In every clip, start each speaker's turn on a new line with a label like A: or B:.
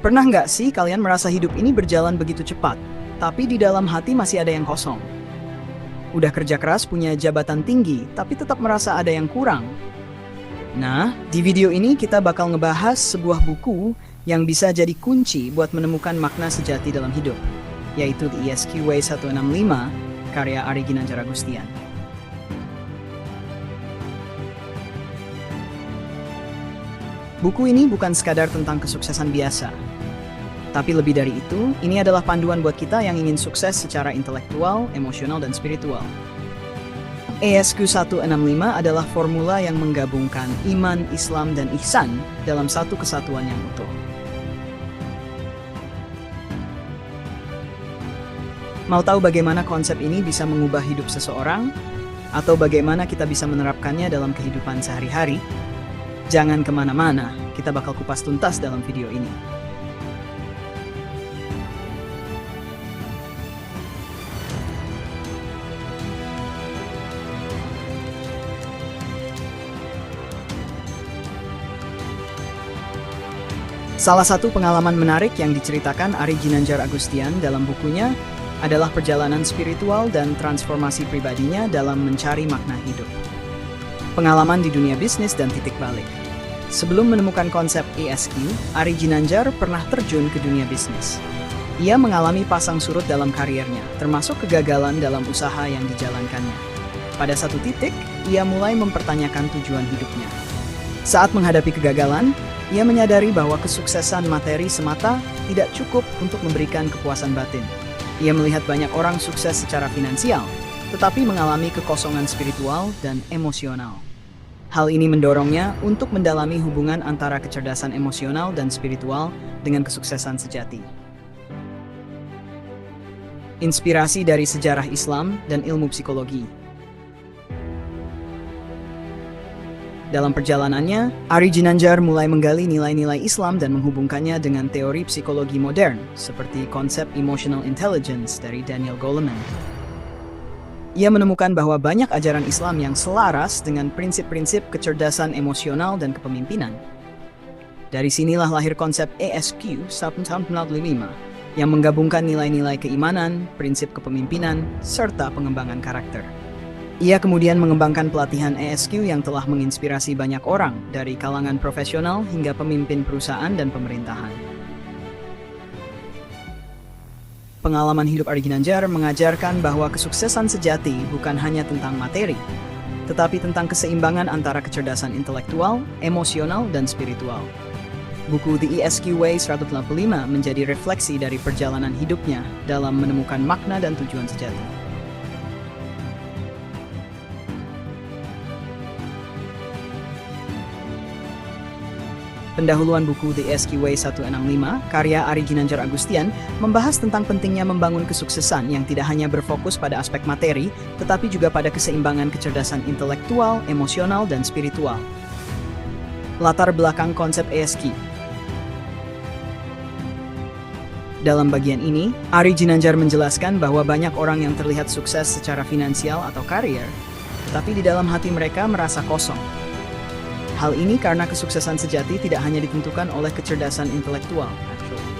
A: Pernah nggak sih kalian merasa hidup ini berjalan begitu cepat, tapi di dalam hati masih ada yang kosong? Udah kerja keras punya jabatan tinggi, tapi tetap merasa ada yang kurang. Nah, di video ini kita bakal ngebahas sebuah buku yang bisa jadi kunci buat menemukan makna sejati dalam hidup, yaitu The ESQ Way 165, karya Ari Ginanjar Agustian. Buku ini bukan sekadar tentang kesuksesan biasa. Tapi lebih dari itu, ini adalah panduan buat kita yang ingin sukses secara intelektual, emosional, dan spiritual. ESQ 165 adalah formula yang menggabungkan iman, Islam, dan ihsan dalam satu kesatuan yang utuh. Mau tahu bagaimana konsep ini bisa mengubah hidup seseorang? Atau bagaimana kita bisa menerapkannya dalam kehidupan sehari-hari? Jangan kemana-mana, kita bakal kupas tuntas dalam video ini. Salah satu pengalaman menarik yang diceritakan Ari Ginanjar Agustian dalam bukunya adalah perjalanan spiritual dan transformasi pribadinya dalam mencari makna hidup. Pengalaman di dunia bisnis dan titik balik. Sebelum menemukan konsep ESQ, Ari Ginanjar pernah terjun ke dunia bisnis. Ia mengalami pasang surut dalam karirnya, termasuk kegagalan dalam usaha yang dijalankannya. Pada satu titik, ia mulai mempertanyakan tujuan hidupnya. Saat menghadapi kegagalan, ia menyadari bahwa kesuksesan materi semata tidak cukup untuk memberikan kepuasan batin. Ia melihat banyak orang sukses secara finansial, tetapi mengalami kekosongan spiritual dan emosional. Hal ini mendorongnya untuk mendalami hubungan antara kecerdasan emosional dan spiritual dengan kesuksesan sejati. Inspirasi dari sejarah Islam dan ilmu psikologi. Dalam perjalanannya, Ari Ginanjar mulai menggali nilai-nilai Islam dan menghubungkannya dengan teori psikologi modern, seperti konsep emotional intelligence dari Daniel Goleman. Ia menemukan bahwa banyak ajaran Islam yang selaras dengan prinsip-prinsip kecerdasan emosional dan kepemimpinan. Dari sinilah lahir konsep ESQ 165 yang menggabungkan nilai-nilai keimanan, prinsip kepemimpinan, serta pengembangan karakter. Ia kemudian mengembangkan pelatihan ESQ yang telah menginspirasi banyak orang, dari kalangan profesional hingga pemimpin perusahaan dan pemerintahan. Pengalaman hidup Ari Ginanjar mengajarkan bahwa kesuksesan sejati bukan hanya tentang materi, tetapi tentang keseimbangan antara kecerdasan intelektual, emosional, dan spiritual. Buku The ESQ Way 185 menjadi refleksi dari perjalanan hidupnya dalam menemukan makna dan tujuan sejati. Pendahuluan buku The ESQ Way 165, karya Ari Ginanjar Agustian, membahas tentang pentingnya membangun kesuksesan yang tidak hanya berfokus pada aspek materi, tetapi juga pada keseimbangan kecerdasan intelektual, emosional, dan spiritual. Latar belakang konsep ESQ. Dalam bagian ini, Ari Ginanjar menjelaskan bahwa banyak orang yang terlihat sukses secara finansial atau karier, tetapi di dalam hati mereka merasa kosong. Hal ini karena kesuksesan sejati tidak hanya ditentukan oleh kecerdasan intelektual,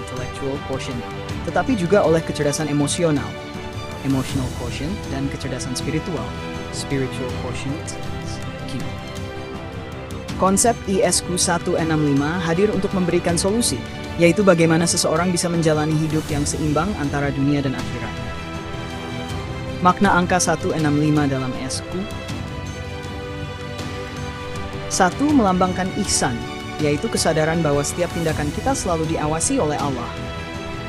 A: intellectual quotient, tetapi juga oleh kecerdasan emosional, emotional quotient, dan kecerdasan spiritual, spiritual quotient, Q. Konsep ESQ 165 hadir untuk memberikan solusi, yaitu bagaimana seseorang bisa menjalani hidup yang seimbang antara dunia dan akhirat. Makna angka 165 dalam ESQ. 1. Melambangkan ihsan, yaitu kesadaran bahwa setiap tindakan kita selalu diawasi oleh Allah.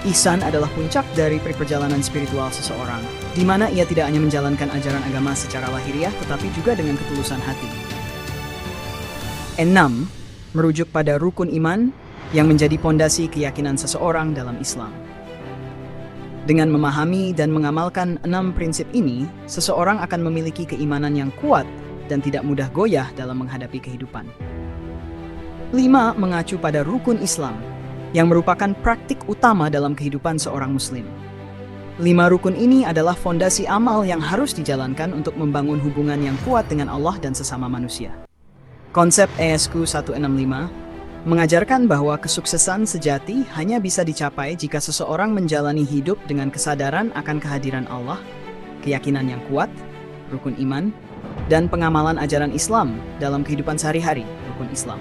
A: Ihsan adalah puncak dari perjalanan spiritual seseorang, di mana ia tidak hanya menjalankan ajaran agama secara lahiriah, tetapi juga dengan ketulusan hati. 6. Merujuk pada rukun iman, yang menjadi pondasi keyakinan seseorang dalam Islam. Dengan memahami dan mengamalkan 6 prinsip ini, seseorang akan memiliki keimanan yang kuat dan tidak mudah goyah dalam menghadapi kehidupan. 5. Mengacu pada rukun Islam, yang merupakan praktik utama dalam kehidupan seorang muslim. 5 rukun ini adalah fondasi amal yang harus dijalankan untuk membangun hubungan yang kuat dengan Allah dan sesama manusia. Konsep ESQ 165. mengajarkan bahwa kesuksesan sejati hanya bisa dicapai jika seseorang menjalani hidup dengan kesadaran akan kehadiran Allah, keyakinan yang kuat, rukun iman, dan pengamalan ajaran Islam dalam kehidupan sehari-hari, rukun Islam.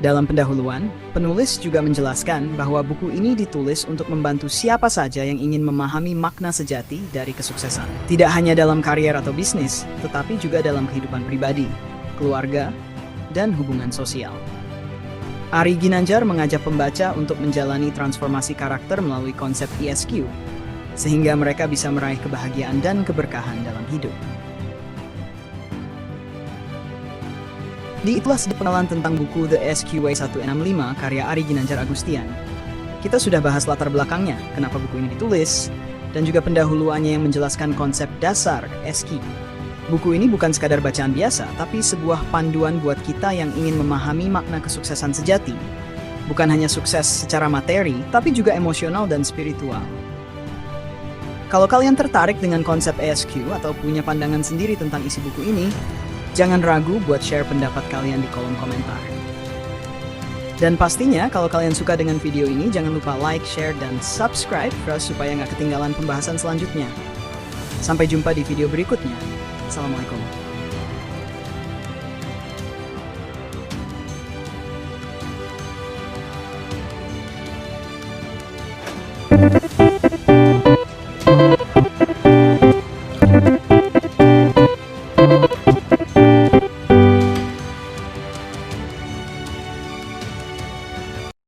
A: Dalam pendahuluan, penulis juga menjelaskan bahwa buku ini ditulis untuk membantu siapa saja yang ingin memahami makna sejati dari kesuksesan. Tidak hanya dalam karier atau bisnis, tetapi juga dalam kehidupan pribadi, keluarga, dan hubungan sosial. Ari Ginanjar mengajak pembaca untuk menjalani transformasi karakter melalui konsep ESQ, sehingga mereka bisa meraih kebahagiaan dan keberkahan dalam hidup. Itulah sedikit pengenalan tentang buku The SQW 165 karya Ari Ginanjar Agustian. Kita sudah bahas latar belakangnya, kenapa buku ini ditulis, dan juga pendahuluannya yang menjelaskan konsep dasar SQ. Buku ini bukan sekadar bacaan biasa, tapi sebuah panduan buat kita yang ingin memahami makna kesuksesan sejati. Bukan hanya sukses secara materi, tapi juga emosional dan spiritual. Kalau kalian tertarik dengan konsep ESQ atau punya pandangan sendiri tentang isi buku ini, jangan ragu buat share pendapat kalian di kolom komentar. Dan pastinya kalau kalian suka dengan video ini, jangan lupa like, share, dan subscribe supaya nggak ketinggalan pembahasan selanjutnya. Sampai jumpa di video berikutnya. Assalamualaikum.